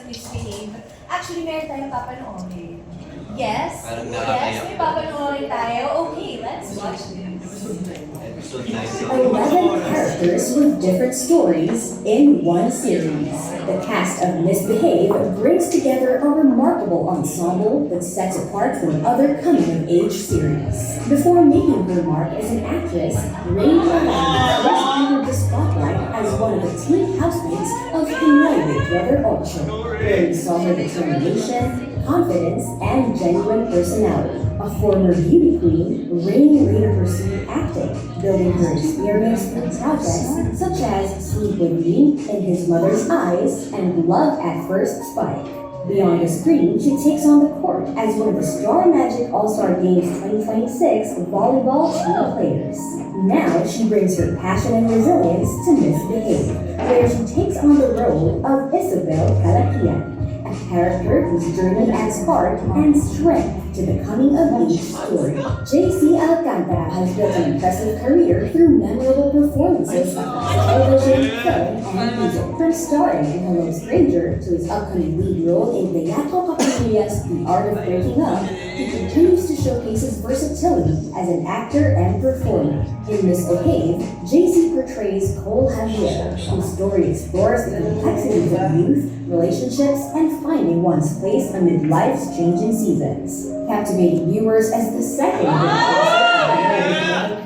Misbehave. Actually, meron tayong papanoorin. Yes? Parang Yes, nakakaya. may papanoorin tayo. Okay, let's watch this. Episode 9. 11 characters with different stories in one series. The cast of Misbehave brings together a remarkable ensemble that sets apart from other coming-of-age series. Before making her mark as an actress, Rain Malani first entered the spotlight as one of the teen housemates of Pinoy Big Brother 8, where we saw her determination, confidence, and genuine personality. A former beauty queen, Rain later pursued acting, building her experience through projects such as Sleep With Me, In His Mother's Eyes, and Love at First Spike. Beyond the screen, she takes on the court as one of the Star Magic All-Star Games 2026 volleyball team players. Now she brings her passion and resilience to Misbehave, where she takes on the role of Isabel Calaquian, a character whose journey adds heart and strength to the coming-of-age story. JC Alcantara has built an impressive career through memorable performances across television, film, and music. From starring in Hello Stranger to his upcoming lead role in Beato Caprilla's The Art of Breaking Up, he continues to showcase his versatility as an actor and performer. In Misbehave, JC portrays Cole Javier, whose story explores the complexities of youth, relationships, and finding one's place amid life's changing seasons. Captivating viewers as the second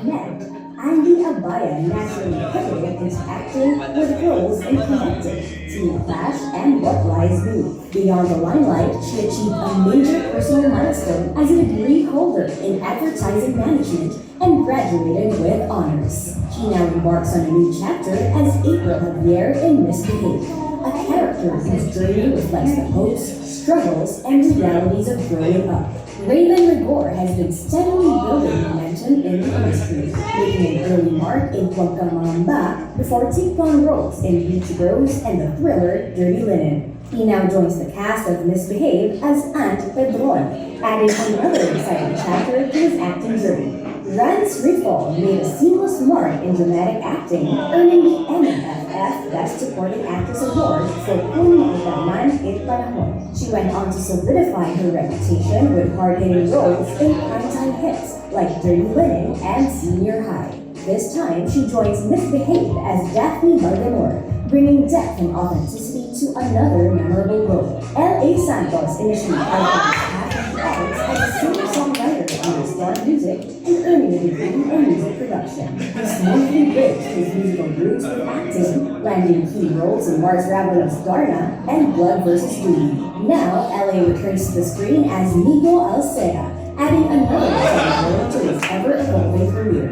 Connect, Andy Abaya naturally pivoted into acting with roles in Connected, Teen Clash, and What Lies Beneath. Beyond the limelight, she achieved a major personal milestone as a degree holder in advertising management and graduated with honors. She now embarks on a new chapter as April Javier in Misbehave, a character whose journey reflects the hopes, struggles, and realities of growing up. Raven Rigor has been steadily building momentum in the industry, making an early mark in Pagkamamba before taking on roles in Beach Bros and the thriller Dirty Linen. He now joins the cast of Misbehave as Aunt Pedron, adding another exciting chapter to his acting journey. Rance Riffle made a seamless mark in dramatic acting, earning the MFF Best Supporting Actress Award for Kung Utaman et Panahon. She went on to solidify her reputation with hard-hitting roles in primetime hits like Dirty Linen and Senior High. This time, she joins Misbehave as Daphne Balgamor, bringing depth and authenticity to another memorable role. L.A. Santos initially pioneered his path into the arts as a singer-songwriter under Star Music and earning a degree in music production. He smoothly bridged his musical roots with acting, landing key roles in Mars Ravenous Darna and Blood vs. Judy. Now, L.A. returns to the screen as Nico Alcera, adding another exciting role to his ever-evolving career.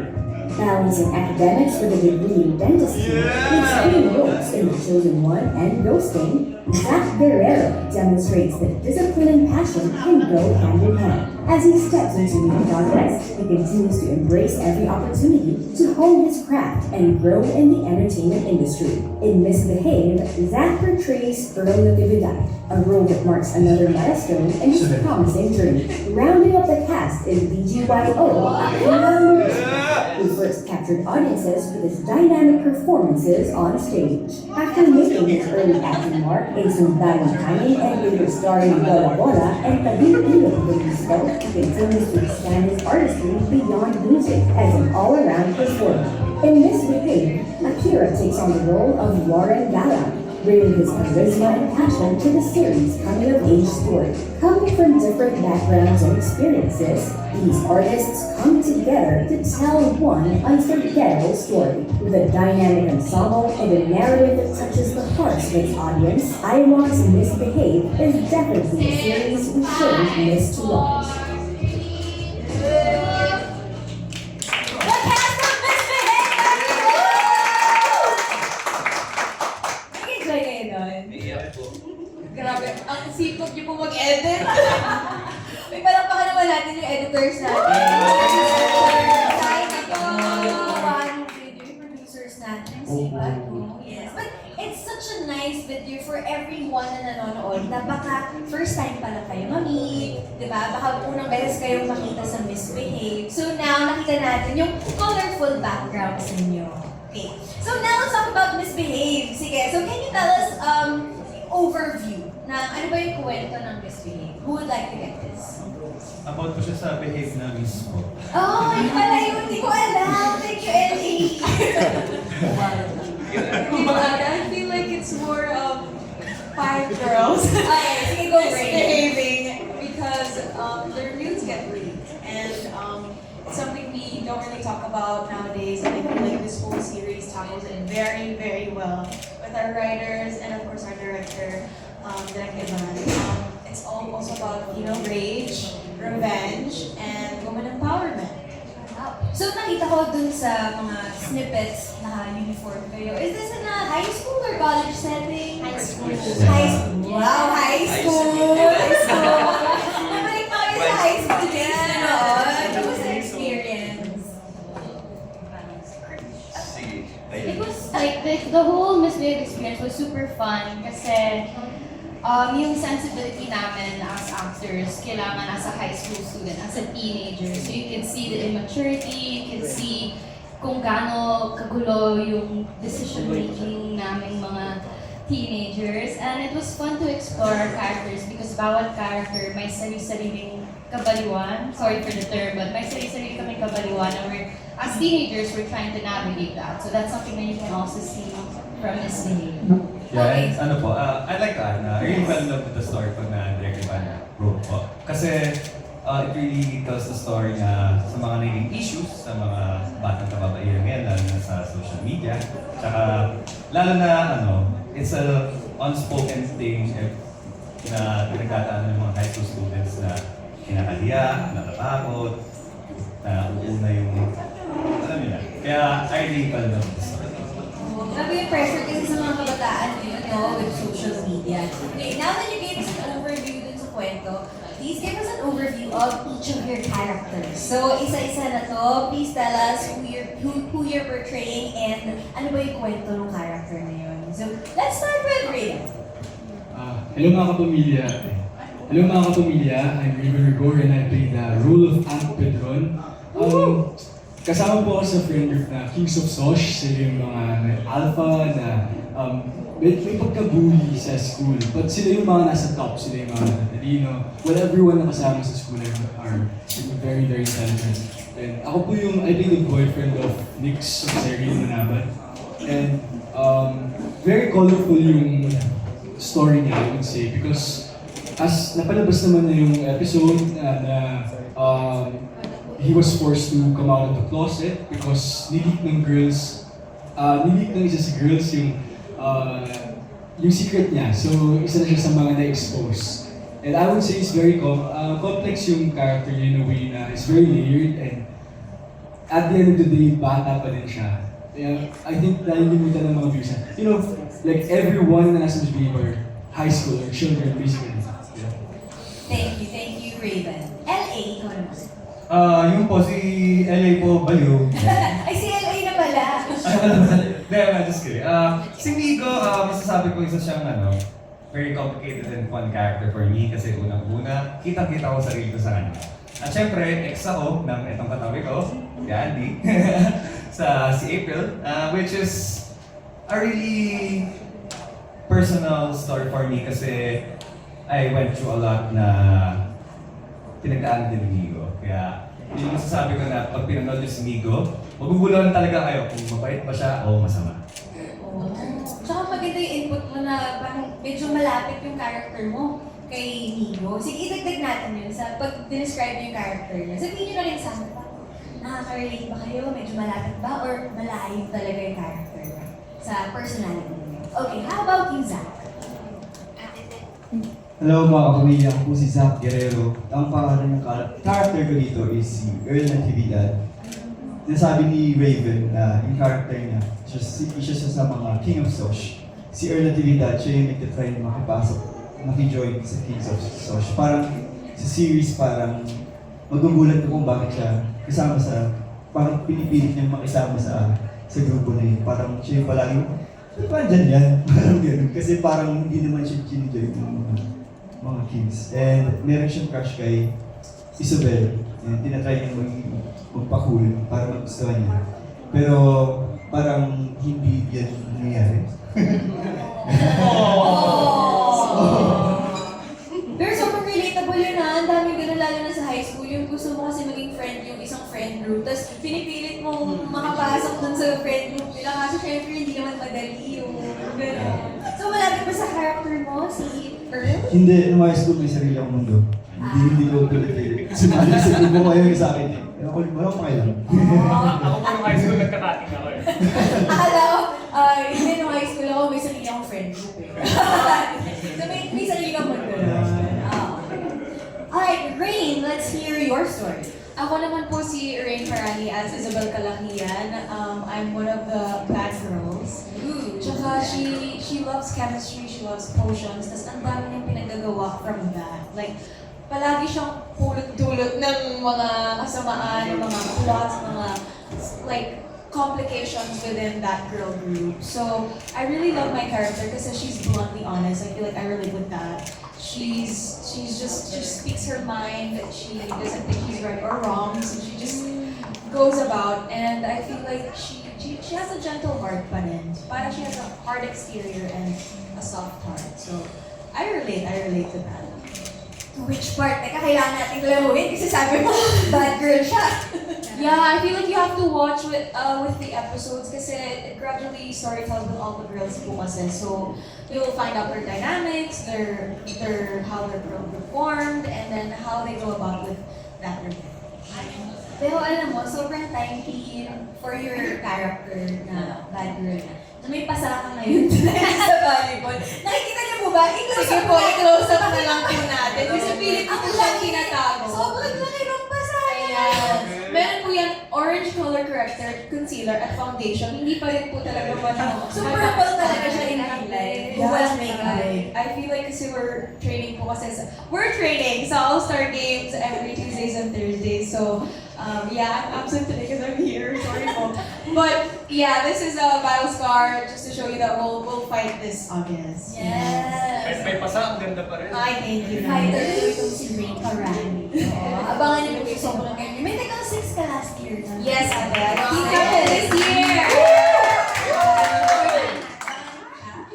Balancing academics with a degree in dentistry, with screen roles in The Chosen One and Ghosting, Zach Guerrero demonstrates that discipline and passion can go hand in hand. As he steps into new projects, he continues to embrace every opportunity to hone his craft and grow in the entertainment industry. In Misbehave, Zach portrays Earl Natividad, a role that marks another milestone in his promising journey. Rounding up the cast is BGYO Akira who first captured audiences with his dynamic performances on stage. After making his early acting mark in Sundayang Kanin and later starring in Bola Bola and Tabi-Ilog Belisco, he continues to expand his artistry beyond music as an all-around performer. In Misbehave, Akira takes on the role of Lauren Galang, bringing his charisma and passion to the series' coming-of-age story. Coming from different backgrounds and experiences, these artists come together to tell one unforgettable story. With a dynamic ensemble and a narrative that touches the hearts of its audience, I Want to Misbehave is definitely a series we shouldn't miss to watch. Grabe, ang sipag niyo po mag-edit. May palakpakan naman natin yung editors natin. Hi, ito. One video, yung producers natin. Sipag mo. Yes. But it's such a nice video for everyone na nanonood na baka first time pa lang kayo ma-meet, di ba? Baka unang beses kayong makita sa Misbehave. So now, nakita natin yung colorful backgrounds ninyo. Okay. So now, let's talk about Misbehave. Sige, so can you tell us, overview ng ano ba yung kwento ng Misbehave? Who would like to get this? About ko siya sa behave na mismo. Oh, yun pala yun. Hindi ko alam. Thank you, Ellie. I feel like it's more of 5 girls Okay, sige, go, Ray. misbehaving because their reviews get leaked and it's something we don't really talk about nowadays, and I feel like this whole series tackles it very, very well with our writers and of course our director, Direk Ivan. It's all also about, rage, revenge, and woman empowerment. So nakita ko dun sa mga snippets na uniform kayo. Is this in a high school or college setting? High school. High school. Wow, high school. High school. Nabalik pa kayo sa high school days na noon. Ano was the experience? Sige. It was like the whole Misbehave experience was super fun kasi yung sensibility namin as actors, kailangan as a high school student, as a teenager. So you can see the immaturity, you can see kung gaano kagulo yung decision making naming mga teenagers. And it was fun to explore our characters because bawat character may sarili-sariling kabaliwan. Sorry for the term, but may sarili-sarili kaming kabaliwan and as teenagers, we're trying to navigate that. So that's something that you can also see from Misbehave. Yeah, and ano po, I like that. I really fell in love with the story pag na-direct Ivan wrote po. Kasi it really tells the story na sa mga naging issues sa mga batang kababaihan ngayon, lalo na sa social media. Tsaka, lalo na it's a unspoken thing na pinagdadaanan ng mga high school students na kinakahiya, natatakot, na uuna yung, alam niyo na. Kaya I really fell in love with the story. Grabe yung pressure kasi sa mga kabataan ngayon, with social media. Okay, now that you gave us an overview dun sa kwento, please give us an overview of each of your characters. So, isa-isa na to, please tell us who you're portraying and ano ba yung kwento ng character na yun. So, let's start with Ray. Hello mga kapamilya. Hello mga kapamilya. I'm Raven Rigor and I play the role of Aunt Pedron. Kasama po ako sa friend group na Kings of Sosh. Sila yung mga alpha na may pagka-bully sa school. But sila yung mga nasa top. Sila yung mga natalino. Well, everyone na kasama sa school are very, very intelligent. And ako po yung, I think, the boyfriend of Nix of Serene Manabat. And very colorful yung story niya, I would say. Because as napalabas naman na yung episode he was forced to come out of the closet because nileak ng isa sa girls yung secret niya. So, isa na siya sa mga na-expose. And I would say it's very complex yung character niya in a way na it's very layered and at the end of the day, bata pa din siya. I think nalilimutan ng mga views niya. You know, like everyone na nasa Misbehave are high school or children, basically. Yeah. Thank you, Raven. L.A., ikaw naman. Yung po, si LA po, baliw. Ay, si L.A. na pala. Just kidding. Si Migo, masasabi ko isa siyang very complicated and fun character for me kasi unang-una, kitang-kita ko sarili ko sa kanya. At syempre, ex ako ng itong katabi ko, si Andy, si April, which is a really personal story for me kasi I went through a lot na pinagdaanan din ni Migo. Kaya, yung masasabi ko na pag pinanood niyo si Migo, maguguluhan talaga kayo kung mabait ba siya o masama. Oh. Tsaka maganda yung input mo na parang medyo malapit yung character mo kay Migo. Sige, idagdag natin yun sa pag describe yung character niya. Sabihin nyo na rin sa akin, nakaka-relate ba kayo? Medyo malapit ba? Or malayo talaga yung character niya sa personality niya? Okay, how about you, Zach? Hello mga kapamilya, ako po si Zach Guerrero. Ang pangalan ng character ko dito is si Earl Natividad. Nasabi ni Raven na yung character niya, isa siya sa mga King of Sosh. Si Earl Natividad, siya yung nagtitry na makipasok, makijoin sa Kings of Sosh. Parang sa series, parang magugulat ko kung bakit siya kasama sa, parang pinipilit niyang makisama sa grupo na yun. Parang siya yung palagi, ba't dyan yan? Parang gano'n. Kasi parang hindi naman siya kinijoin ng mga Kings. And meron siyang crush kay Isabel. And tinatry niyang magpa-cool para magustuhan niya. Pero parang hindi yan nangyayari. Oh! Pero sobrang relatable yun ha. Ang daming ganun lalo na sa high school. Yung gusto mo kasi maging friend yung isang friend group. Tapos pinipilit mong makapasok dun sa friend group nila. Kasi syempre hindi naman madali yung ganun. So malapit ba sa character mo, si Earl? Hindi, nung high school may sarili akong mundo. Hindi ko pilit. Sumali sa grupo ko ayaw sa akin eh. Walang pakialam. Ako po nung high school nagkakating ako eh. Akala ko, hindi nung high school ako, may sarili akong friend group eh. So may sarili kang mundo. Alright, Rain, let's hear your story. Ako naman po si Rain Farani as Isabel Calahian. I'm one of the bad girls. Tsaka she loves chemistry, she loves potions, tas ang dami niyang pinagagawa from that. Like, palagi siyang pulot-dulot ng mga kasamaan, ng mga plots, mga like complications within that girl group. So I really love my character because she's bluntly honest. I feel like I relate with that. She just speaks her mind. She doesn't think she's right or wrong. So she just goes about, and I feel like she has a gentle heart pa rin. Parang she has a hard exterior and a soft heart. So I relate to that. Which part? Teka, kailangan natin klaruhin kasi sabi mo, bad girl siya. Yeah, I feel like you have to watch with the episodes kasi it gradually storytells with all the girls po kasi. So you'll find out their dynamics, their how they're performed, and then how they go about with that review. Pero alam mo, sobrang timely for your character na bad girl na. Na may pasara ka ngayon sa volleyball. Nakikita niyo po ba? Sige po, i-close up na lang po natin. Kasi pilit ko siyang tinatago. Sobrang laki ng pasara. Ayan. Meron po yan, orange color corrector, concealer, at foundation. Hindi pa rin po talaga So purple talaga siya in real life. Walang makeup. I feel like kasi we're training sa All-Star Games every Tuesdays and Thursdays. So, yeah, I'm absent today because I'm here. Sorry po. But, yeah, this is a battle scar just to show you that we'll fight this August. Yes. May pasa, ang ganda pa rin. Ay, thank you. Fighter ko itong si Rain Parani. Abangan niyo po yung sobrang ganyan. May tagang 6 ka last year na. Yes, Abel. Keep Keep it this year!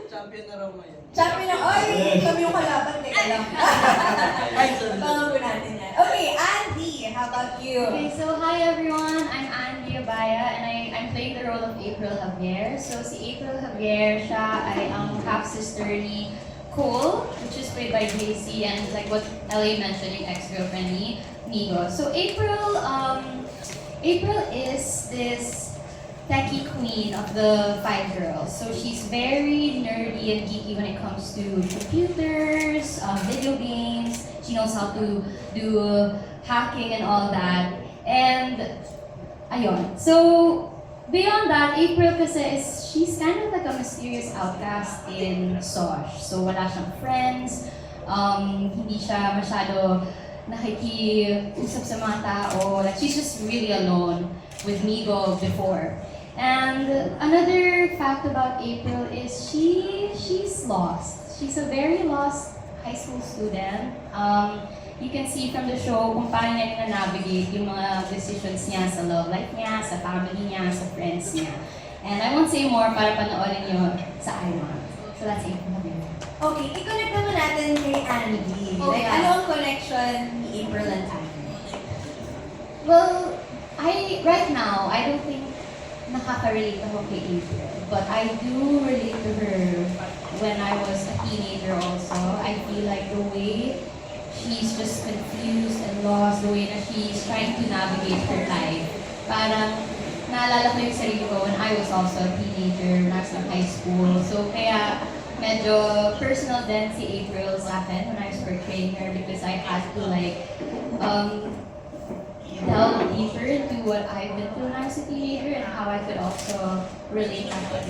Champion na raw ngayon. Champion ng, oy, kami yung kalaban, teka lang. Abangan po natin yan. Okay, Andy, how about you? Okay, so hi everyone. I'm Andy Abaya and I'm playing the role of April Javier. So si April Javier, siya ay ang half-sister ni Cole, which is played by JC, and like what LA mentioned, yung ex-girlfriend ni Migo. So April is this techie queen of the 5 girls. So she's very nerdy and geeky when it comes to computers, video games. She knows how to do hacking and all that. And ayun. So beyond that, April kasi she's kind of like a mysterious outcast in SOSH. So wala siyang friends, hindi siya masyado nakikiusap sa mga tao. Like she's just really alone with Migo before. And another fact about April is she's lost. She's a very lost high school student. You can see from the show kung paano niya na-navigate yung mga decisions niya sa love life niya, sa family niya, sa friends niya. And I won't say more para panoorin niyo sa iWant. So that's it. Okay, i-connect naman natin kay Andy. Oh, Like, yeah. ano ang connection ni April and Andy? Well, right now, I don't think nakaka-relate ako kay April. But I do relate to her when I was a teenager also. I feel like the way she's just confused and lost, the way that she's trying to navigate her life. Parang naalala ko yung sarili ko when I was also a teenager, nasa high school. So kaya medyo personal din si April sa akin when I was portraying her because I had to like delve deeper into what I've been through when I was a teenager and how I could also relate to it.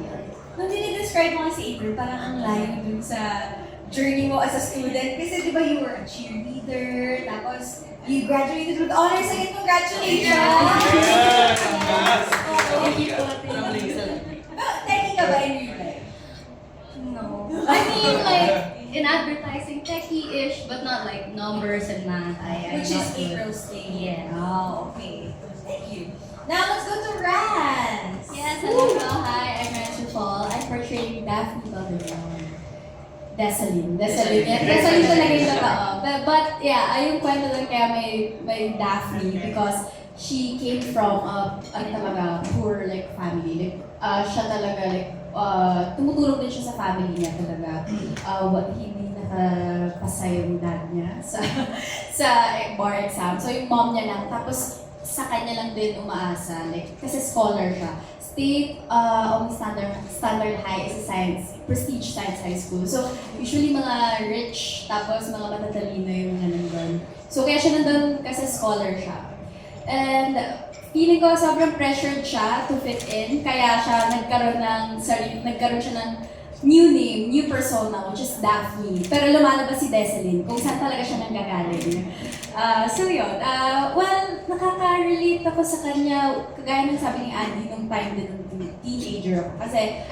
Yeah. Nung dinidescribe mo nga si April, parang ang layo dun sa journey mo as a student. Kasi di ba you were a cheerleader, tapos you graduated with honors again. Congratulations! Thank you po. Techie ka ba in real life? No. I mean, like, in advertising, techie-ish, but not like numbers and math. Which is not good. April's thing. Yeah. Oh, okay. Thank you. Now let's go to Rans. Yes, hello. Hi, I'm Rancho Paul. I'm portraying Daphne Calderon. Desaline. Desaline yan. Desaline talaga yung totoo. But yeah, yung kwento lang kaya may Daphne because she came from talaga poor like family. Like siya talaga like tumutulong din siya sa family niya talaga. Hindi nakapasa yung dad niya sa bar exam. So yung mom niya lang. Tapos sa kanya lang din umaasa. Like, kasi scholar siya. State only standard high is a science, prestige science high school. So, usually mga rich, tapos mga matatalino yung mga nandun. So, kaya siya nandun kasi scholar siya. And feeling ko sobrang pressured siya to fit in, kaya siya nagkaroon siya ng new name, new persona, which is Daphne. Pero lumalabas si Desaline, kung saan talaga siya nanggagaling. So yun, well, nakaka-relate ako sa kanya, kagaya ng sabi ni Andy nung time din nung teenager ako. Kasi,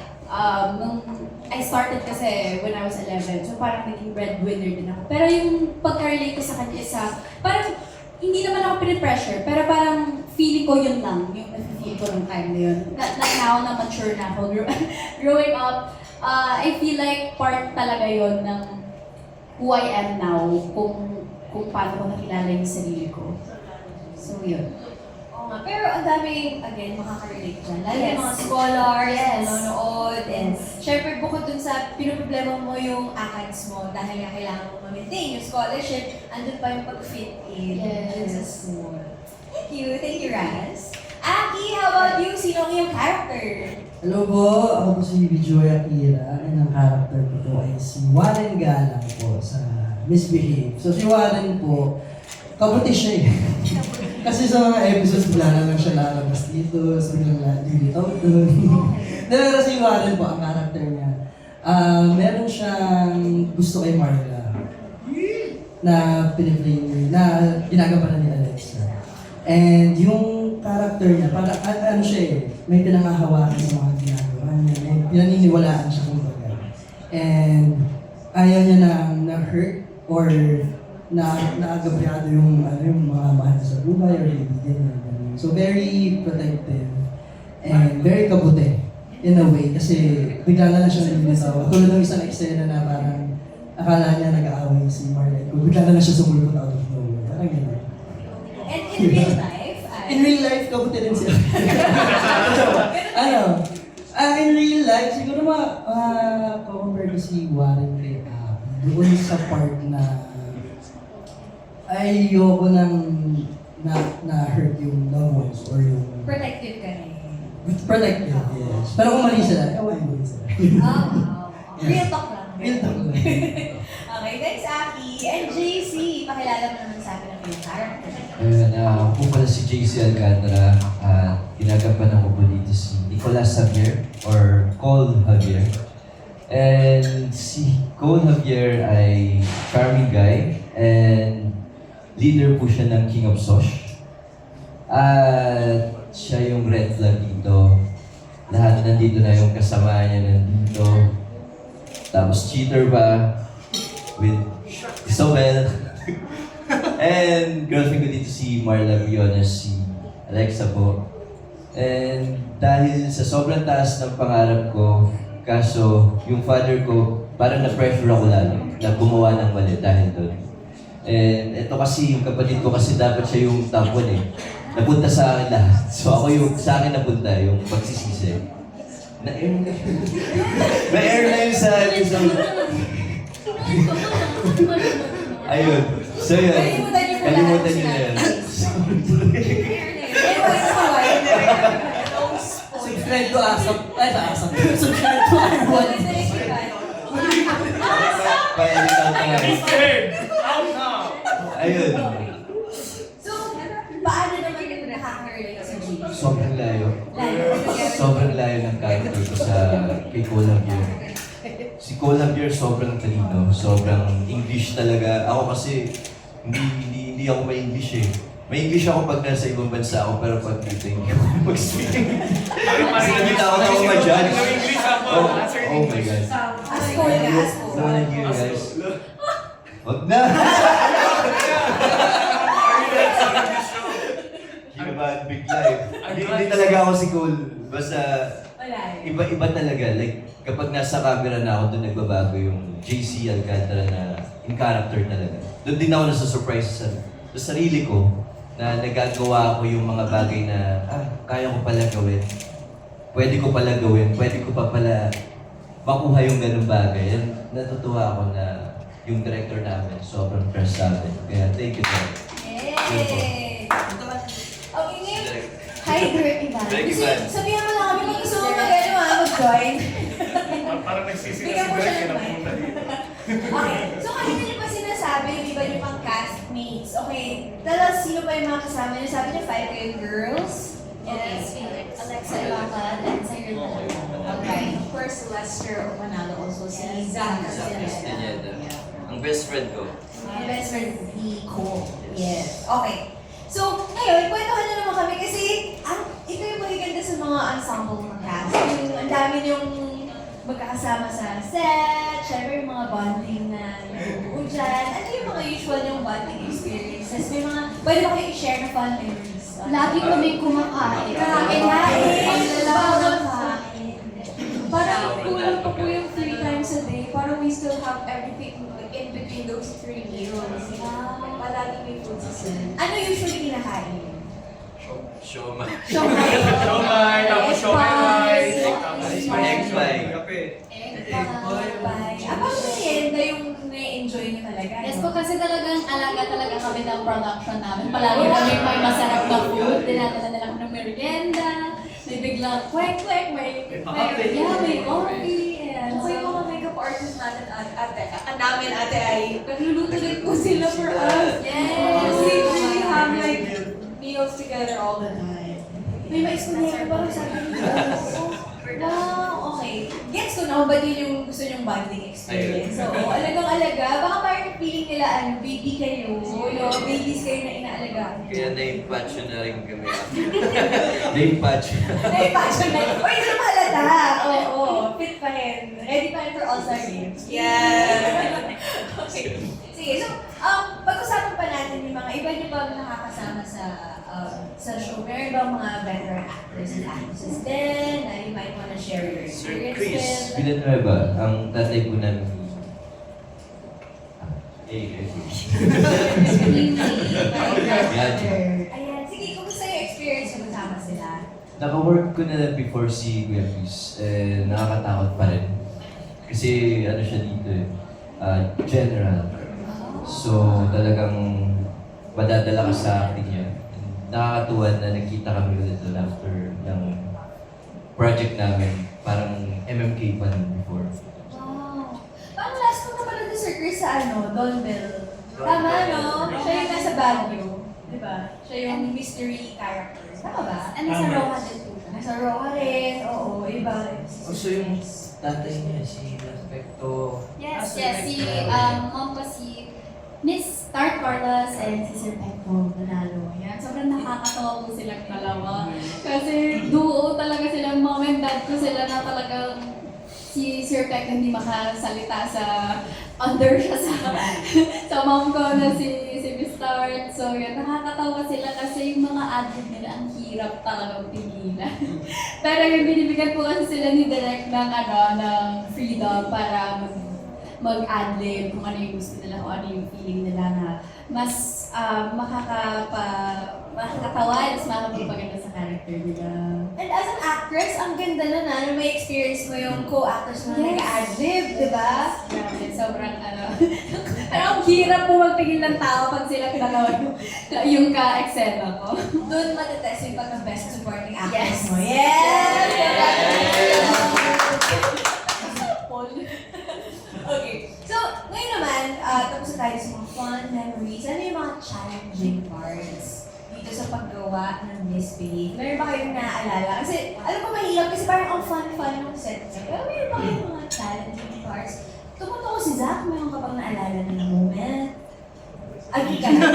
nung I started kasi when I was 11, so parang naging breadwinner din ako. Pero yung pagka-relate ko sa kanya isa, parang hindi naman ako pinipressure, pero parang feeling ko yun lang, yung na-feel ko nung time na yun. Now na mature na ako, growing up, I feel like part talaga yon ng who I am now, kung paano ko nakilala yung sarili ko. So, yun. Oo nga, pero ang daming, again, makaka-relate dyan. Lalo Yes. yung mga scholars, Yes. nanonood, and syempre bukod dun sa pinoproblema mo yung ACADS mo dahil nga kailangan mo ma-maintain yung scholarship, andun pa yung pag-fit in dun sa Yes. school. Thank you, Raz. Aki, how about you? Sino ang iyong character? Hello po, ako po si Joy Akira and ang character ko po ay si Warren Galang po sa Misbehave. So si Warren po, kabuti siya eh. Kasi sa mga episodes, bigla na lang siya lalabas dito, so biglang lilitaw doon. Pero si Warren po, ang character niya, meron siyang gusto kay Marla na piniplay niya, na ginagampanan ni Alexa. And yung character niya, para ano siya eh, may pinangahawakan sa mga ginagawa niya, may pinaniniwalaan siya kumbaga. And ayaw niya na-hurt or naagabyado yung mga mahal sa buhay or kaibigan niya. Ganun. So very protective and very kabuti in a way kasi bigla na lang siya nilitaw. Tulad ng isang eksena na parang akala niya nag-aaway si Marlene. Bigla na lang siya sumulot out of nowhere. Parang gano'n. And in real life, In real life, kabuti rin siya. In real life, siguro compare ko si Warren kay doon sa part na ayoko nang na-hurt yung loved ones or yung protective ka rin. protective, yes. Pero kung mali sila, ewan mo rin sila. Real talk lang. Real talk lang. Okay, thanks, Aki. And JC, pakilala mo naman sa akin ang iyong character. Ayun, ako po pala si JC Alcantara. Ginagampanan ko po dito si Nicolas Javier or Cole Javier. And si Cole Javier ay charming guy and leader po siya ng King of Sosh. At siya yung red flag dito. Lahat nandito na yung kasama niya nandito. Tapos cheater pa with Isabel. And girlfriend ko dito si Marla Briones, si Alexa po. And dahil sa sobrang taas ng pangarap ko, kaso yung father ko, parang na-pressure ako lalo na gumawa ng mali dahil doon. And ito kasi, yung kapatid ko kasi dapat siya yung top 1 eh. Napunta sa akin lahat. So ako yung sa akin napunta, yung pagsisisi. Na-air na yung sa episode. Ayun. So yun. Kalimutan niyo na yun. Subscribe to ASAP. Subscribe to Arwan. Paalitan ka nga. Ayun. So, paano naman yung nakaka-relate sa JC? Sobrang layo. Layo. Sobrang layo ng character ko sa kay Cole Javier. Si Cole Javier sobrang talino, sobrang English talaga. Ako kasi hindi ako may English eh. May English ako pag nasa ibang bansa ako, pero pag dito hindi ako mag-speak. Kasi nagkita ako ma-judge. Oh my God. Asko ka, asko. Cole Javier, guys. Wag na! Kinabahan bigla eh. Hindi talaga ako si Cole. Basta Wala eh. Iba talaga. Like, kapag nasa camera na ako, doon nagbabago yung JC Alcantara na in character talaga. Doon din ako nasa-surprise sa sarili ko na nagagawa ko yung mga bagay na, kaya ko pala gawin. Pwede ko pala gawin. Pwede ko pa pala makuha yung ganung bagay. And natutuwa ako na yung director namin sobrang trust sa amin. Kaya thank you, Direk. Yay! Okay, ngayon. Hi, Direk Ivan. Direk Gusto, Ivan. sabihan mo lang kami kung gusto mo mag-join. Parang nagsisisi Bigyan mo siya ng mic. punta dito. Okay, so kanina niyo pa sinasabi yung iba niyo pang castmates. Okay, tell us sino pa yung mga kasama niyo. Sabi niyo 5 kayong girls. Yes, Alexa Ilocad and Cyril Manalo. Okay. Of course, Lester Manalo also, si Zach Castaneda. Ang best friend ko. Mga best friend ni Cole. Yes. Okay. So, ngayon, kwentuhan na naman kami kasi ito yung magaganda sa mga ensemble ng cast. Yung ang dami yung magkakasama sa set, syempre yung mga bonding na nabubuo dyan. Ano yung mga usual yung bonding experiences? May mga, pwede ba kayo i-share na fun memories? Lagi kami kumakain. Kakain. Ang Bawal kain. Parang kulang pa po yung 3 times a day. Parang we still have everything in between those 3 meals. Palagi may food sa set. Ano usually kinakain? Showman. Siomay. Siomay, tapos siomay rice, Egg pie. Bye. Paano merienda yung na-enjoy niyo talaga? Yes no? po, kasi talagang alaga talaga kami ng production namin. Palagi kami may masarap na food. Dinadala nila kami ng merienda. May biglang kwek-kwek, may coffee. And So yung mga makeup artists natin namin ate ay nagluluto din po sila for us. Yes! We really have like meals together all the time. May ma-explain ba kung sabi niyo? Wow, okay. Gets ko na, ba't yun yung gusto nyong bonding experience? So, alagang-alaga. Baka parang feeling nila, baby kayo. Babies kayo na inaalagaan. Kaya na-impatch na rin kami. Na-impatch. Passion na. Uy, hindi naman halata. Oo, fit pa rin. Ready pa rin for All-Star Games. Yeah. Okay. Sige, so, pag-usapan pa natin yung mga iba niyo ba nakakasama sa show? Meron ba mga veteran actors and actresses din na you might wanna share your Sir experience Chris with? Villanueva, ang tatay po namin. Ayan, sige, kumusta yung experience yung kasama sila? Naka-work ko na before si Kuya Chris. Nakakatakot pa rin. Kasi ano siya dito general. So talagang madadala ka sa acting niya. Nakakatuwa na nagkita kami ulit doon after ng project namin. Parang MMK pa nun before. Wow. Parang last ko na pala Sir Chris sa Donbell. Tama, no? Siya yung nasa Baguio. Di ba? Siya yung mystery character. Tama ba? ano sa Roja din po siya? Nasa Roa rin. Oo, iba. Also yung tatay niya, si Respecto. Yes, si mom ko si Miss Tart Carlos and si Sir Pecco Manalo. Yan, sobrang nakakatawa po silang dalawa. Kasi duo talaga silang mom and dad ko sila na talagang si Sir Pecco hindi makasalita sa under siya sa mom ko na si Miss Tart. So yan, nakakatawa sila kasi yung mga ad-lib nila ang hirap talagang pigilan. Pero yung binibigyan po kasi sila ni Direk ng ng freedom para mag-adlib kung ano yung gusto nila, kung ano yung feeling nila na mas makakatawa, mas makakapagpaganda sa character nila. And as an actress, ang ganda na may experience mo yung co-actors mo Yes. na nag-adlib, di ba? Grabe, sobrang pero ang hirap po magpigil ng tao pag sila dalawa yung ka-eksena ko. Doon matetest yung pagka-best supporting actress Yes. mo. Yes! Okay. So, ngayon naman, tapos na tayo sa mga fun memories. Ano yung mga challenging parts dito sa paggawa ng Miss Behave? Meron ba kayong naaalala? Kasi, alam ko mahirap kasi parang ang fun-fun ng set. Pero meron ba kayong mga challenging parts? Tumuto ko si Zach, meron ka bang naalala ng moment? Agree ka na?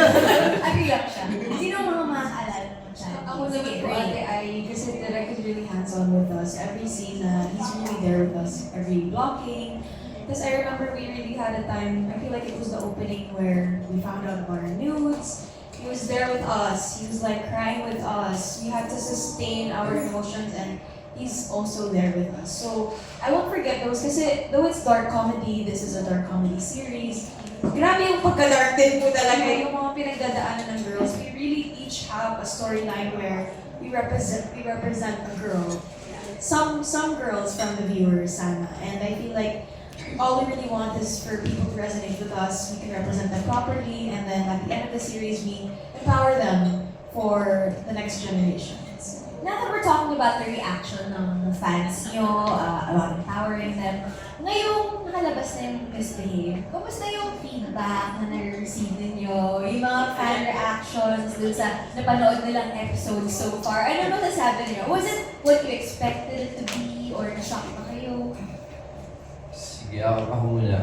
Agree lang siya. Sino ang mga makakaalala ng challenging? Ako naman po ate ay kasi Direk is really hands-on with us. Every scene he's really there with us. Every blocking. Because I remember we really had a time, I feel like it was the opening where we found out about our nudes. He was there with us. He was like crying with us. We had to sustain our emotions and he's also there with us. So I won't forget those kasi though it's dark comedy, this is a dark comedy series. Grabe yung pagka-dark din po talaga, yung mga pinagdadaanan ng girls. We really each have a storyline where we represent a girl. Some girls from the viewers, sana. And I feel like all we really want is for people to resonate with us. We can represent them properly, and then at the end of the series, we empower them for the next generations. Now that we're talking about the reaction ng fans nyo, about empowering them, ngayong nakalabas na yung Misbehave, kumusta yung feedback na nare-receive ninyo? Yung mga fan reactions dun sa napanood nilang episodes so far? Ano masasabi niyo? Was it what you expected it to be or na-shock pa kayo? Sige, ako muna.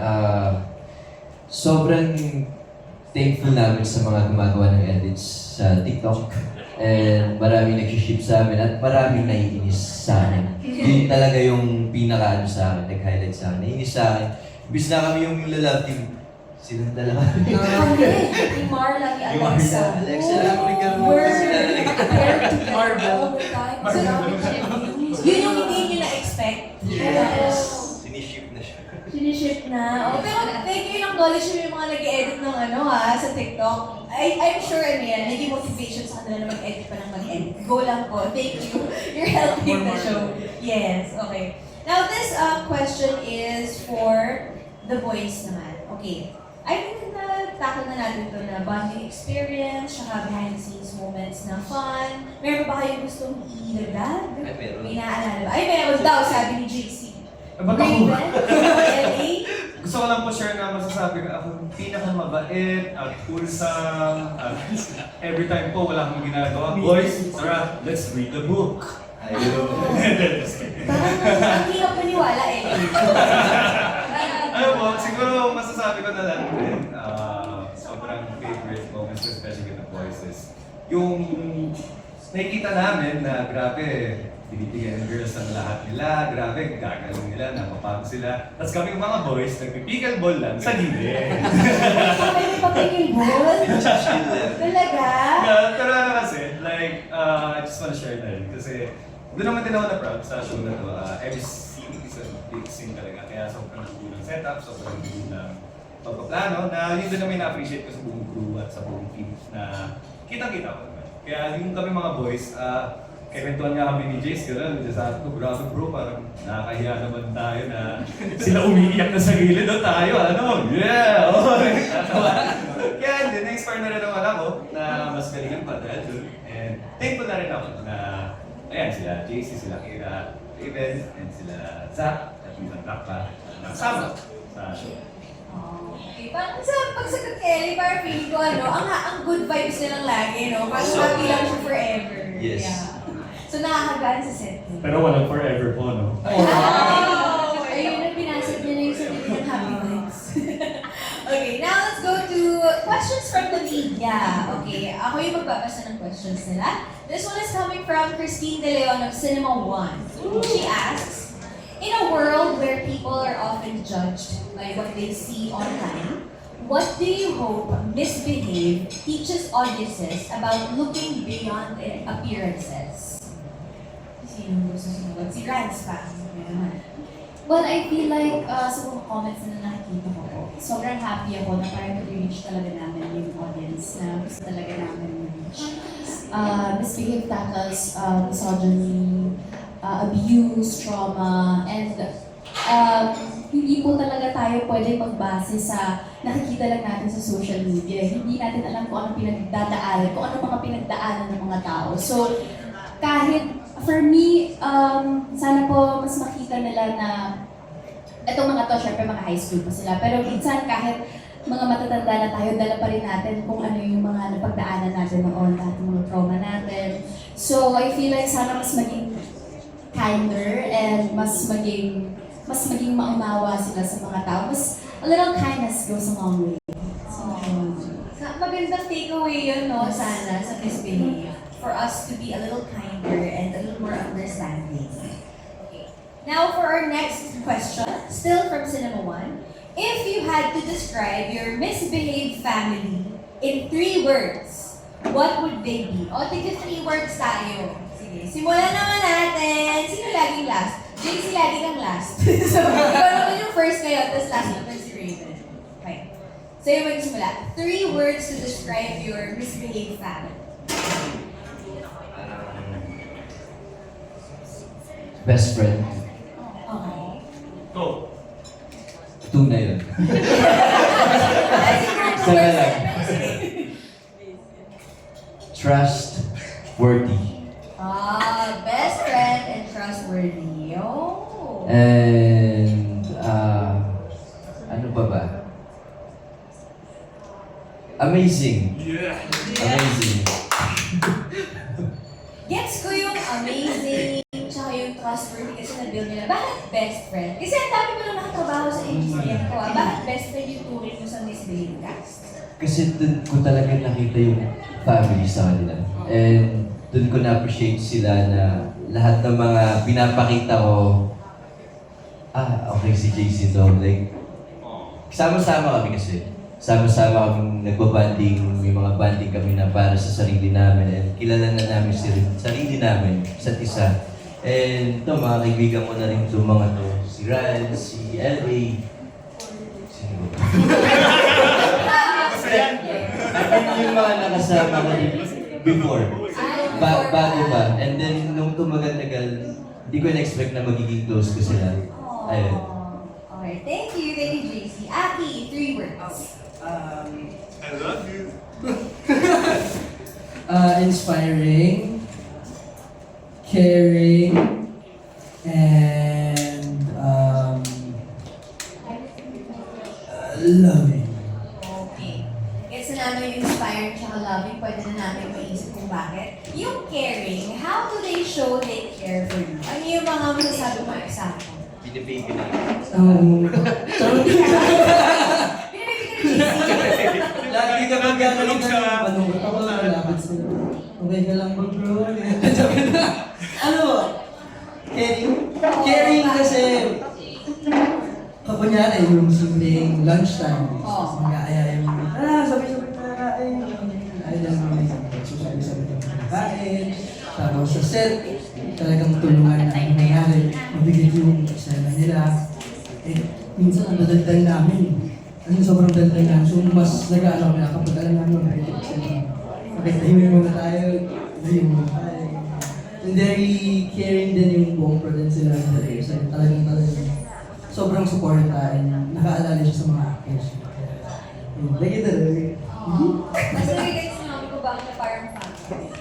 Sobrang thankful namin sa mga gumagawa ng edits sa TikTok. And maraming nag-ship sa amin at maraming naiinis sa akin. Yun talaga yung pinaka-ano sa akin, nag-highlight sa akin. Naiinis sa akin. Imbis na kami yung love team, silang dalawa. Yung Marla, yung Alexa. Alexa lang ulit kami. We're Sila talaga. paired together all the time. Yun yung hindi nyo na-expect. Yes. Siniship na siya. Siniship na. Oh, pero thank you yung acknowledge yung mga nag-edit ng sa TikTok. I'm sure yan, naging motivation sa kanila na mag-edit pa ng mag-edit. Go lang po. Thank you. You're helping the show. Yes, okay. Now this question is for the boys naman. Okay. I think na-tackle na natin ito na bonding experience, saka behind the scenes moments na fun. Meron ba kayong gustong i-dagdag? Ay, meron. May naalala ba? Ay, meron daw, sabi ni JC. Ba't ako? LA? Gusto ko lang po share na masasabi ko ako pinakamabait at wholesome at every time po wala akong ginagawa. Boys, tara, let's read the book. Ayun. Parang ang hirap maniwala eh. Ano po, siguro masasabi ko na lang din, sobrang favorite moments, especially with the boys, is yung nakikita namin na grabe, binibigyan ng girls ng lahat nila, grabe, gagaling nila, napapagod sila. Tapos kaming mga boys, nagpipickleball lang sa gilid. Kami may papikilbol? Talaga? Pero ano kasi, like, I just wanna share na rin. Kasi doon naman din ako na-proud sa show na to. Every scene is a big scene talaga. Kaya sobrang gulo ng setup, sobrang gulo ng pagpaplano, na yun din naman na-appreciate ko sa buong crew at sa buong team na kitang-kita ko naman. Kaya yung kami mga boys, kwentuhan nga kami ni Jace, gano'n, sabi ko, grabe bro, parang nakakahiya naman tayo na sila umiiyak na sa gilid, o tayo, ano, yeah, oh, kaya hindi, na-inspire na rin naman ako na mas galingan pa dahil dun. And thankful na rin ako na, ayan, sila JC, sila Kira, Raven, and sila Zach, at yung Zach pa, nakasama sa show. Okay, parang sa pagsagot kay Ellie, parang feeling ko, ang good vibes nilang lagi, no? Parang happy lang siya forever. Yes. Yeah. So nakakagaan sa set. Pero walang forever po, no? Oh! Ayun ang binasag niya na yung sarili ng happy vibes. Okay, now let's go to questions from the media. Okay, ako yung magbabasa ng questions nila. This one is coming from Christine De Leon of Cinema One. She asks, in a world where people are often judged by what they see online, what do you hope Misbehave teaches audiences about looking beyond their appearances? Sino gusto sumunod? Si Rance pa. Well, I feel like sa mga comments na nakikita ko po, sobrang happy ako na parang reach talaga namin yung audience na gusto talaga namin reach. Misbehave tackles misogyny, abuse, trauma, and hindi po talaga tayo pwede magbase sa nakikita lang natin sa social media. Hindi natin alam kung anong pinagdadaanan, kung anong mga pinagdaanan ng mga tao. So, kahit for me, sana po mas makita nila na itong mga to, syempre mga high school pa sila. Pero minsan kahit mga matatanda na tayo, dala pa rin natin kung ano yung mga napagdaanan natin noon, lahat ng mga trauma natin. So I feel like sana mas maging kinder and mas maging maunawa sila sa mga tao. Mas a little kindness goes a long way. So, Magandang takeaway yun, no, sana, sa Misbehave. For us to be a little kinder and a little more understanding. Okay. Now for our next question, still from Cinema One. If you had to describe your Misbehave family in 3 words, what would they be? O, tigil 3 words tayo. Sige. Okay, simulan naman natin. Sino laging last? JC lagi kang last. So, ikaw naman yung first ngayon, tapos last naman si Raven. Okay. So, yung magsimula. 3 words to describe your misbehaved family. Best friend. Okay. Tuna yun. Ay, siguro Isa na lang. Sige. Trustworthy. Best friend and trustworthy. Oh. And, ano pa ba? Amazing. Amazing. Gets ko yung amazing, tsaka yung trustworthy kasi na-build nila. Bakit best friend? Kasi ang dami mo lang nakatrabaho sa agency ko. Bakit best friend yung turing mo sa Miss Bailey Cast? Kasi dun ko talaga nakita yung family sa kanila. And dun ko na-appreciate sila na lahat ng mga pinapakita ko, okay si JC to. Like, sama-sama kami kasi. Sama-sama kami nagbabanding, may mga banding kami na para sa sarili namin. And kilala na namin sarili namin, isa't isa. And ito, mga kaibigan ko na rin ito, mga to. Si Ran, si LA. Sino ba? Yung mga nakasama ko before. Bago pa. And then, nung tumagal-tagal, hindi ko na-expect na magiging close ko sila. Ayun. Okay, thank you, JC. Aki, 3 words. I love you. Inspiring, caring, and loving. Okay. Gets na namin yung inspiring tsaka loving. Pwede na namin maisip kung bakit. Yung caring, how do they show they care for you? Ano yung mga masasabi mo example? Binibigay na. Lagi ka magagaling ka ng manungot. Ako lang malapit sila. Okay ka lang ba, bro? Ano? Caring? Caring kasi kapunyari yung simpleng lunchtime. Mag-aayaya mo. Sabi-sabi na kakain. Ay, lang mo may sabi-sabi na kakain. Tapos sa set, talagang tulungan na ang nangyari. Mabigay yung eksena nila. Minsan ang dadagdag namin. Sobrang daldal na. So, mas nag-aalaw na kapag alam namin mga critics. Okay, tahimik muna tayo. Tahimik muna tayo. And very caring din yung buong production sila ng The so, talagang sobrang supporta and nakaalala siya sa mga actors. Like it talaga. Mas nagigay sinabi ko bakit na parang family.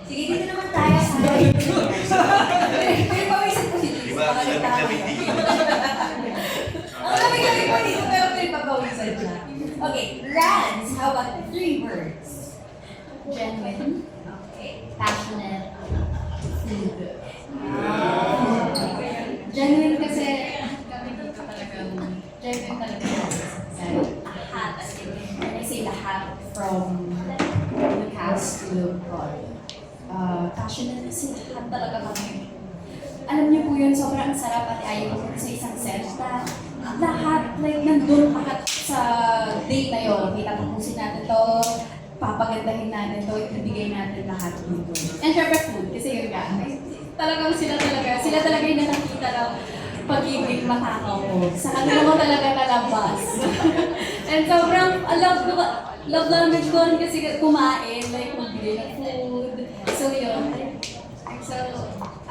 Sige, dito naman tayo sa pero pawisan ko si Jesus. Baka nagtama. Ang lamig-lamig ko dito pero pinapawisan siya. Okay, Rans, how about 3 words? Genuine, Okay. passionate, food. Genuine kasi kami dito talagang genuine talaga. Lahat, as in, when I say lahat from the cast to the prod. Passionate kasi lahat talaga kami. Alam niyo po yun, sobrang sarap at ayaw ko sa isang set na lahat, like, nandun lahat sa day na yun. Itapusin natin to, papagandahin natin to, ibigay natin lahat dito. And syempre food, kasi yun nga, talagang sila talaga yung nakakita ng pag-ibig matakaw ko. Sa kanila ko talaga nalabas. And sobrang love language ko rin kasi kumain, like magbili ng food. So yun. So,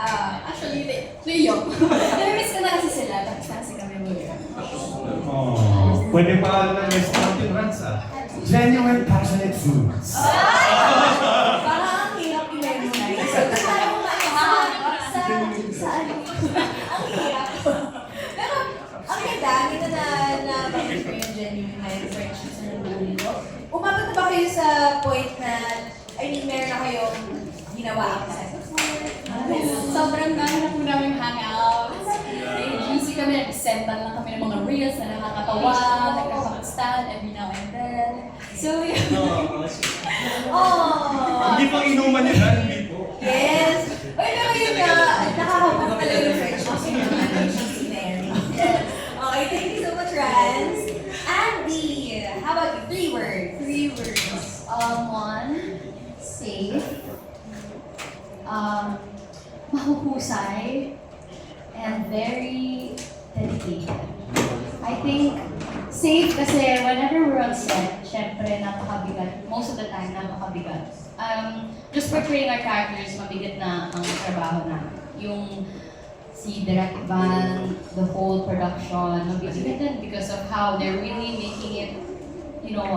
actually, yun. Nami-miss ko na kasi sila, tapos na kasi kami muli. Pwede pa ng restaurant yung Rans, Genuine passionate foods. Parang ang hirap i-memorize. So, tayo mo sa ano? Ang hirap. Pero, ang ganda, kita na bakit ko yung genuine na yung friendships na nabuli ko. Umabot na ba kayo sa point na, meron na kayong ginawa ang set? Sobrang dami na po namin hangouts. Juicy kami, nag-sendan lang kami ng mga reels na nakakatawa, nagkakamustahan every now and then. So, yun. Hindi pang inuman yun, hindi po. Yes! Uy, pero yun nga, nakakabot talaga yung friendships yung mga si Mary. Okay, thank you so much, Rans. Andy, how about you? 3 words. 3 words. 1, safe. mahuhusay and very dedicated. I think safe kasi whenever we're on set, syempre napakabigat. Most of the time, napakabigat. Just portraying our characters, mabigat na ang trabaho na. Yung si Direct Van, the whole production, mabibigat din because of how they're really making it, you know,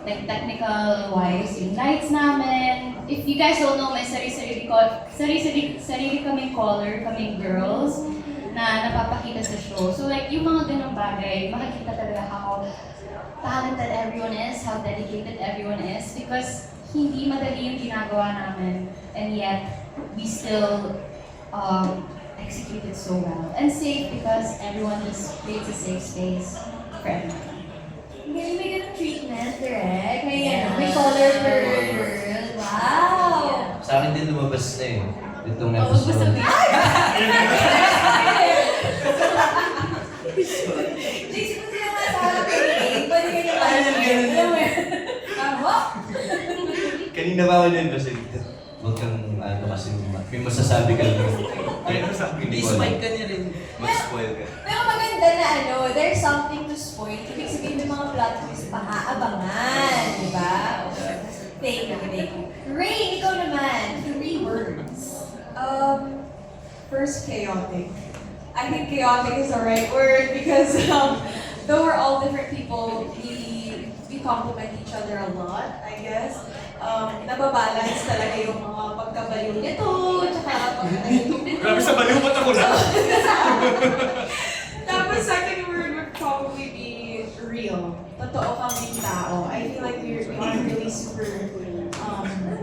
like technical-wise, yung lights namin. If you guys don't know, may sarili kaming color, kaming girls, na napapakita sa show. So like, yung mga ganong bagay, makikita talaga how talented everyone is, how dedicated everyone is, because hindi madali yung ginagawa namin, and yet, we still execute it so well. And safe because everyone just creates a safe space for everyone. May ganun treatment, correct? May color per girl. Wow! Sa akin din lumabas na eh. Itong Oh, basta episode. JC, kung sila nga sa harap eh, pwede ka niya alam mo yun? Tama? Kanina ba ako nun kasi huwag kang ano kasi may masasabi ka lang. Ay, ano sabi? Hindi ko alam. Mag-spoil ka. Pero maganda na there's something to spoil. Ibig sabihin may mga plot twist pa aabangan, di ba? Thank you, thank you. Ray, ikaw naman, 3 words. First, chaotic. I think chaotic is the right word because though we're all different people, we complement each other a lot, I guess. Nababalance talaga yung mga pagkabaliw nito, tsaka pagkabaliw nito. Grabe sa baliw, ba't ako na? Tapos second word would probably be real. Totoo kaming tao. I feel like we are really super,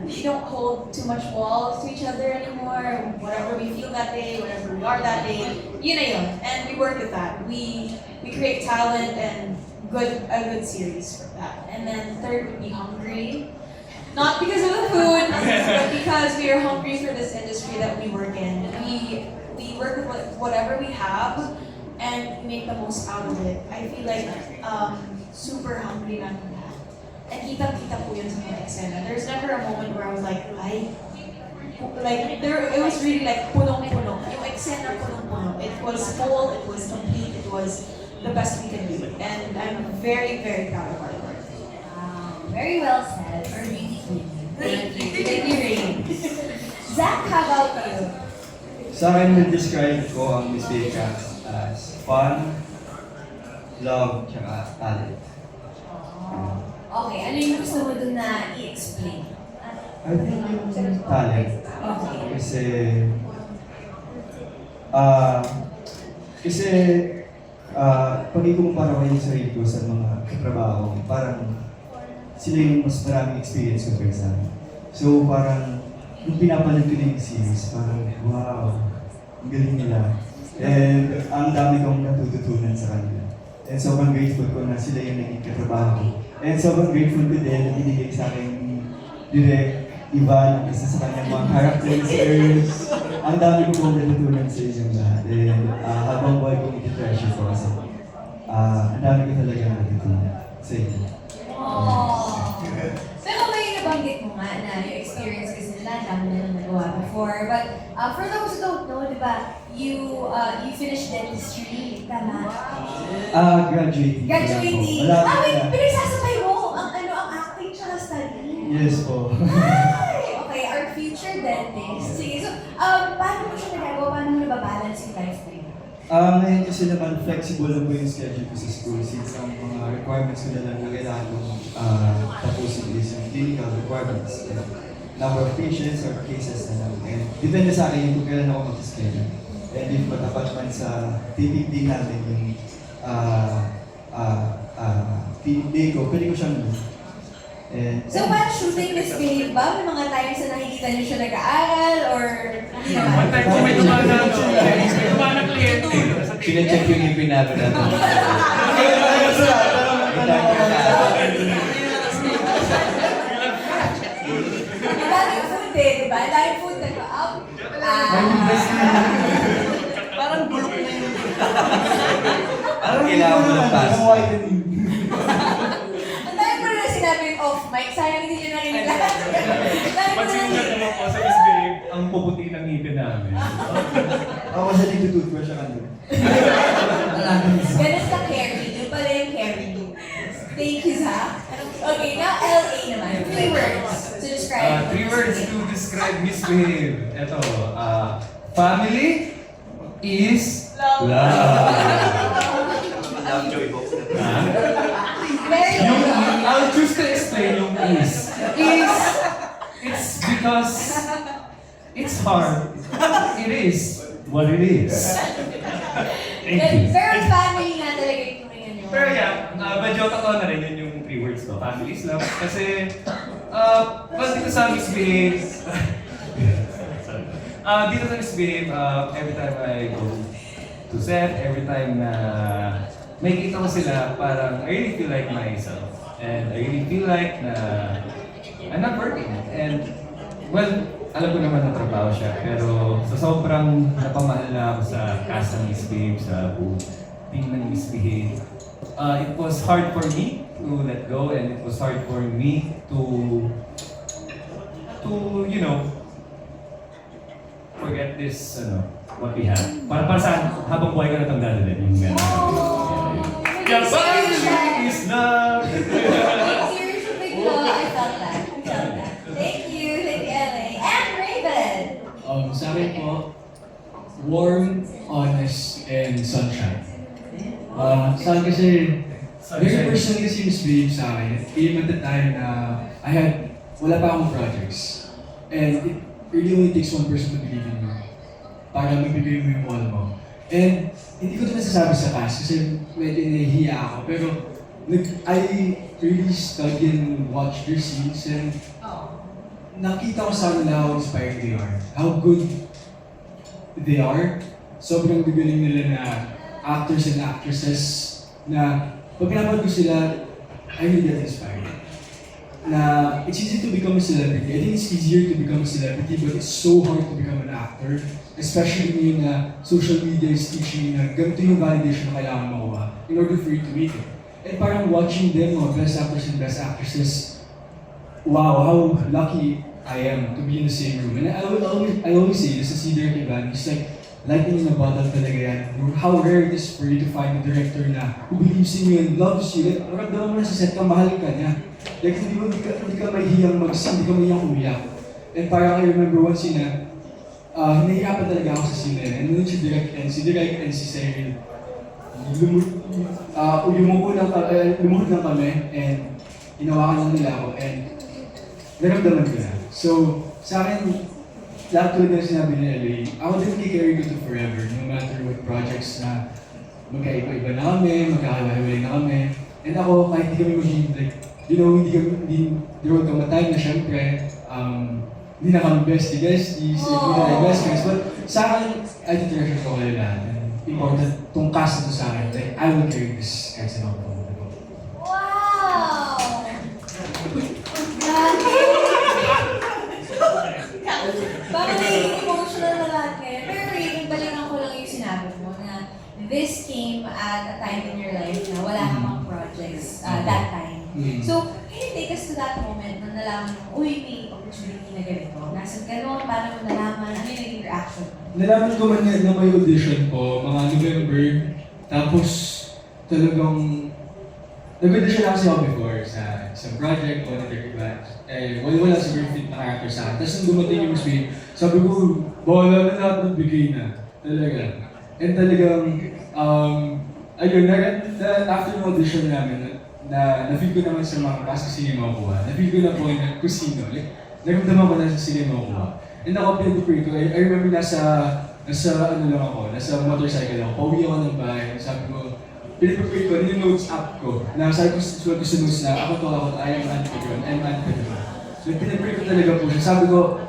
we don't hold too much walls to each other anymore. Whatever we feel that day, whatever we are that day, yun na yun. And we work with that. We create talent and a good series for that. And then third would be hungry. Not because of the food, but because we are hungry for this industry that we work in. We work with whatever we have and make the most out of it. I feel like super hungry na lahat. And kita-kita po yun sa mga eksena. There's never a moment where I was like, it was really like punong-puno. Yung eksena punong-puno. It was full, it was complete, it was the best we can do. And I'm very, very proud of our work. Very well said. Or really good. Thank you, Ray. Zach, how about you? Sa akin, describe ko ang Miss Beka as fun, love, tsaka talent. Okay, ano yung gusto mo dun na i-explain? I think yung talent. Okay. Pag ikumpara ko yung sarili ko sa mga katrabaho, parang sila yung mas maraming experience compared sa akin. So parang, nung pinapanood ko na yung series, parang wow, ang galing nila. And ang dami kong natututunan sa kanila. And sobrang grateful ko na sila yung naging katrabaho ko. And sobrang grateful ko din na binigay sa akin ni Direk Ivan, isa sa kanyang mga characters. Ang dami ko pong natutunan sa inyong lahat. And habang buhay kong iti-treasure ko kasi ang dami ko talaga natutunan sa inyo. Pero may nabanggit mo nga na yung experience kasi nila, dami na nang nagawa before. But for those who don't know, di ba, you finished dentistry, tama? Graduating. Graduating. Wait, pinagsasabay mo ang acting tsaka studying. Yes po. Ay, okay, our future dentist. Sige, so, paano mo siya nagagawa? Paano mo nababalance yung life mo? Ngayon kasi naman flexible lang po yung schedule ko sa school since ang mga requirements ko na lang na kailangan kong tapusin is yung clinical requirements. Number of patients or cases na lang. And depende sa akin kung kailan ako mag-schedule. And if matapat man sa titigdig natin yung titigdig ko, pwede ko siyang So, parang shooting misbehave ba? May mga times na nakikita niyo siya nag-aaral or hindi naman? One time ko may tumanak kliyente. Sine-check yung ipin namin natin. Daming food diba? Daming food nag-out. Parang bulok na yun. Parang kailangan mo ng pass. Ang dami mo na sinabi yung off mic, sayang hindi niyo narinig lahat. Ang dami mo na Pagsimulan naman po sa Miss Babe, ang puputi ng ngipin namin. Ako kasi nagtutoothbrush siya kanina. Ganun ka carry. Doon pala yung carry. Thank you, Zach. Okay, now LA naman. 3 words to describe. 3 words to describe Misbehave. Ito, family is love. Very Yung, good. I'll choose to explain yung is. Is, it's because it's hard. It is what it is. Thank you. Pero family nga talaga yung turingan nyo. Pero yeah, medyo totoo na rin yun yung 3 words ko. Family is love. Kasi, well, dito sa Misbehave, dito sa Misbehave, every time I go to set, every time na may kita ko sila, parang I really feel like myself. And I really feel like na I'm not working. And, well, alam ko naman na trabaho siya, pero sa sobrang napamahal na ako sa cast ng Misbehave, sa buong team ng Misbehave, it was hard for me to let go, and it was hard for me to you know, forget this, what we have. Para saan, habang buhay ka na itong dadalhin, yung gano'n. Yeah, family is love! Seriously, big love. I felt that. Thank you, LA. And Raven. Sa akin po, warm, honest, and sunshine. Sa akin kasi, very personal kasi yung Misbehave sa akin. Came at the time na wala pa akong projects. And it really only takes one person to believe in you para magbigay mo yung all mo. And hindi ko ito nasasabi sa cast kasi medyo nahihiya ako. Pero I really study and watch their scenes and nakita ko sa kanila how inspired they are. How good they are. Sobrang gagaling nila na actors and actresses na pag pinapanood ko sila, I really get inspired. Na it's easy to become a celebrity. I think it's easier to become a celebrity, but it's so hard to become an actor. Especially ngayon na social media is teaching you na ganito yung validation na kailangan makuha in order for you to make it. And parang watching them, best actors and best actresses, wow, how lucky I am to be in the same room. And I always say this, si Derek Ivan, he's like, lightning in a bottle talaga yan. How rare it is for you to find a director na who believes in you and loves you. Like, maramdaman mo na sa set ka, mahal ka niya. Like, hindi ka mahihiyang mag-sing, hindi ka mahihiyang umiyak. And parang I remember one scene na, nahihirapan talaga ako sa scene na yun. And then si Direk and si Cyril, lumuhod lang kami and inawakan lang nila ako and naramdaman ko na. So, sa akin, lahat tulad na sinabi ni LA, ako din kikarry ko to forever, no matter what projects na magkaiba-iba na kami, magkakahiwalay na kami. And ako, kahit hindi kami maging, like, you know, hindi road kamatay na syempre, hindi na kami besties, hindi na kami best friends, but sa akin, I treasure ko kayo lahat. And important, tong cast na to sa akin, like, I will carry this kahit sa mga pamilya ko. Wow! Baka naging emotional na lahat ngayon. Pero Raven, balikan ko lang yung sinabi mo na this came at a time in your life na wala ka mang projects that time. So, can you take us to that moment na nalaman mo, uy, may opportunity na ganito. Nasaan ka noon, paano mo nalaman, ano yung reaction mo? Nalaman ko man na may audition po, mga November, tapos talagang nag-audition ako siya before sa isang project o na wala super fit na character sa akin. Tapos nung dumating yung Misbehave, sabi ko, bahala na lahat ng bigay na. Talaga. And talagang, ayun, after ng audition namin, na-feel ko naman sa mga cast kung sino yung makukuha. Na-feel ko na po na kung sino. Like, naramdaman ko na sa sino yung makukuha. And ako, pinag-pray ko, I remember nasa motorcycle ako. Pauwi ako ng bahay. Sabi ko, pinag-pray ko, yung notes app ko. Na sabi ko sa notes na, ako, I am Anpedron, I'm Anpedron. So pinag-pray ko talaga po siya. Sabi ko,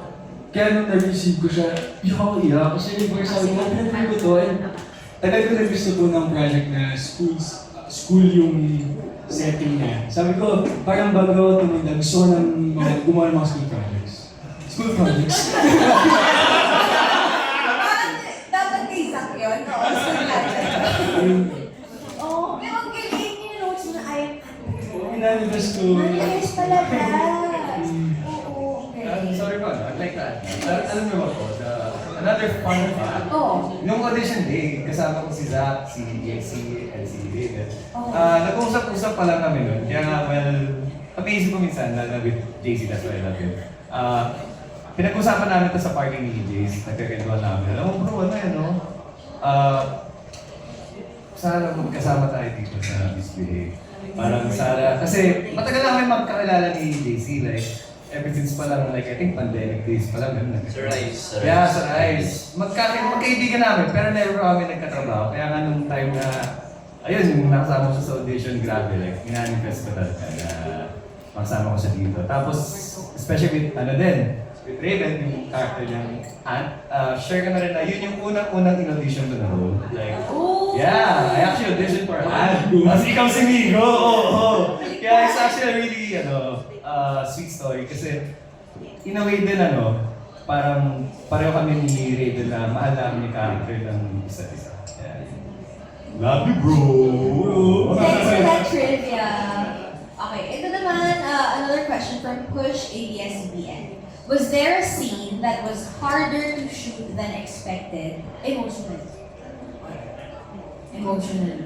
kaya nung na-receive ko siya, iyak ako iyak. Kasi yung first sabi ko, pinag-pray ko to. And tagal ko na gusto po ng project na school yung setting niya. Sabi ko, parang bago ako tuminda, gusto ko ng gumawa ng mga school projects. School projects. Dapat kay Zach yun, no? Oh, pero ang galing yung notes mo na ay... Minanifest ko. Manifest pala, Brad. Oo, okay. Sorry pa, like that. Alam mo ba po, another fun fact, Oh. nung audition day, kasama ko si Zach, si JC, and si David. Oh. Nag-uusap-usap pa lang kami nun. Kaya nga, well, amazing ko minsan, lalo with JC, that's why I love him. Pinag-usapan namin ito sa party ni JC, nagkakenduan namin. Alam mo bro, ano yan, no? Sana magkasama tayo dito sa Misbehave. Parang sana, kasi matagal na kami magkakilala ni JC, like, ever since pa lang, like, I think pandemic days pa lang. Sa Rise. Yeah, sa Rise. Magkaibigan namin, pero never kami nagkatrabaho. Kaya nga nung time na, ayun, yung nakasama ko siya sa audition, grabe, like, minanifest ko talaga na makasama ko siya dito. Tapos, especially with, with Raven, yung character niyang Ant, share ka na rin na yun yung unang-unang in-audition ko na role. Like, yeah, I actually auditioned for Ant. Tapos ikaw si Migo, Kaya it's actually a really, sweet story. Kasi, in a way din, parang pareho kami ni Raven na mahal namin yung character ng isa't isa. Yeah. Love you, bro! Thanks for that trivia. Okay, ito naman, another question from Push ABS-CBN. Was there a scene that was harder to shoot than expected? Emotional. Emotional.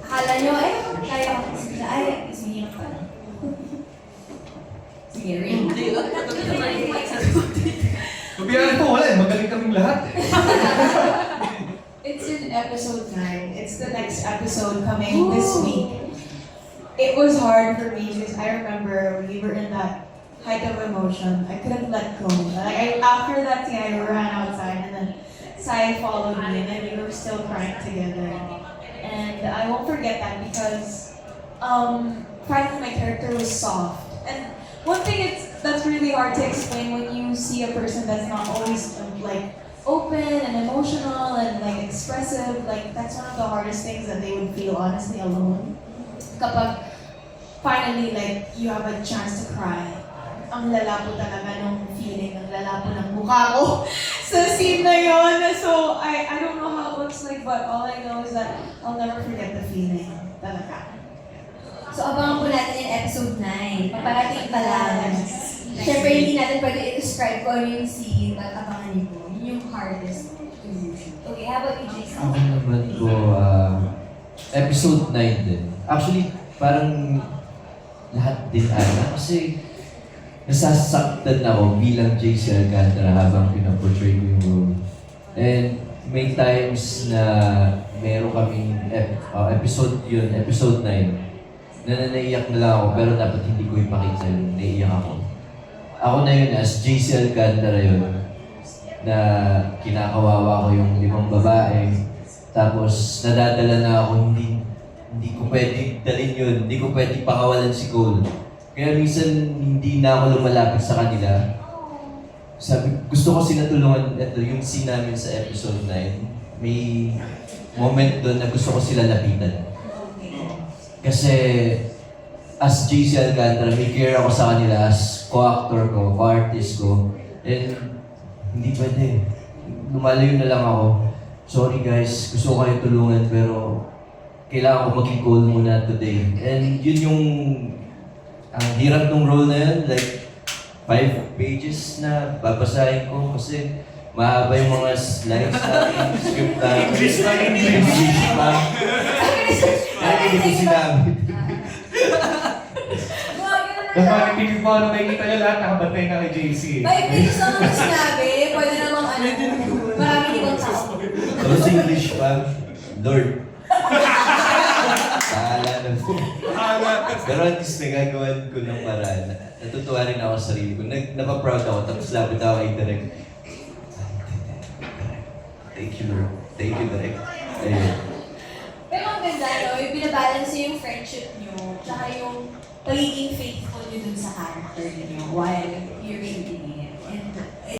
Akala nyo, kaya ako sila. Ay, sige pa. Sige, ring. Pabiyaran po, wala. Magaling kaming lahat. It's in episode 9. It's the next episode coming this week. It was hard for me because I remember we were in that height of emotion. I couldn't let go. Like after that scene, I ran outside and then Sai followed me and then we were still crying together. And I won't forget that because finally my character was soft. And one thing that's really hard to explain when you see a person that's not always like open and emotional and like expressive, like that's one of the hardest things that they would feel honestly alone. Kapag finally like you have a chance to cry. Ang lalapo talaga nung feeling, ang lalapo ng mukha ko sa scene na yun. So, I don't know how it looks like, but all I know is that I'll never forget the feeling talaga. So, abangan po natin yung episode 9. Paparating pa lang. Siyempre, hindi natin pwede i-describe kung ano yung scene, but abangan niyo po. Yun yung hardest to shoot. Okay, how about you, Jason? Ako naman po, episode 9 din. Actually, parang lahat din kasi nasasaktan ako bilang JC Alcantara habang pinaportray ko yung role. And may times na meron kaming episode 9, na naiyak na lang ako pero dapat hindi ko ipakita yun, naiyak ako. Ako na yun as JC Alcantara yun, na kinakawawa ko yung 5 babae, tapos nadadala na ako, hindi ko pwede dalhin yun, hindi ko pwede pakawalan si Cole. Kaya minsan hindi na ako lumalapit sa kanila. Gusto ko sila tulungan, ito yung scene namin sa episode 9. May moment doon na gusto ko sila lapitan. Kasi as JC Alcantara, may care ako sa kanila as co-actor ko, co-artist ko. And hindi pwede. Lumalayo na lang ako. Sorry guys, gusto ko kayo tulungan pero kailangan ko maging cool muna today. And yun yung ang hirap ng role na yun, like 5 pages na babasahin ko kasi mahaba yung mga slides natin, script natin. English na English pa. Kaya hindi ko sinabi. Napanitigil po ano makikita niyo lahat, nakabantay na kay JC. 5 pages lang ang sinabi, pwede namang marami ibang tao. Tapos English pa, Lord. Bahala na po. Pero at least nagagawan ko ng paraan. Natutuwa rin ako sa sarili ko. Napaproud ako. Tapos lapit ako kay Direk. Thank you, Lord. Thank you, Direk. Ayun. Pero ang ganda, no? Yung binabalance yung friendship nyo, tsaka yung pagiging faithful nyo dun sa character nyo while you're shooting it. And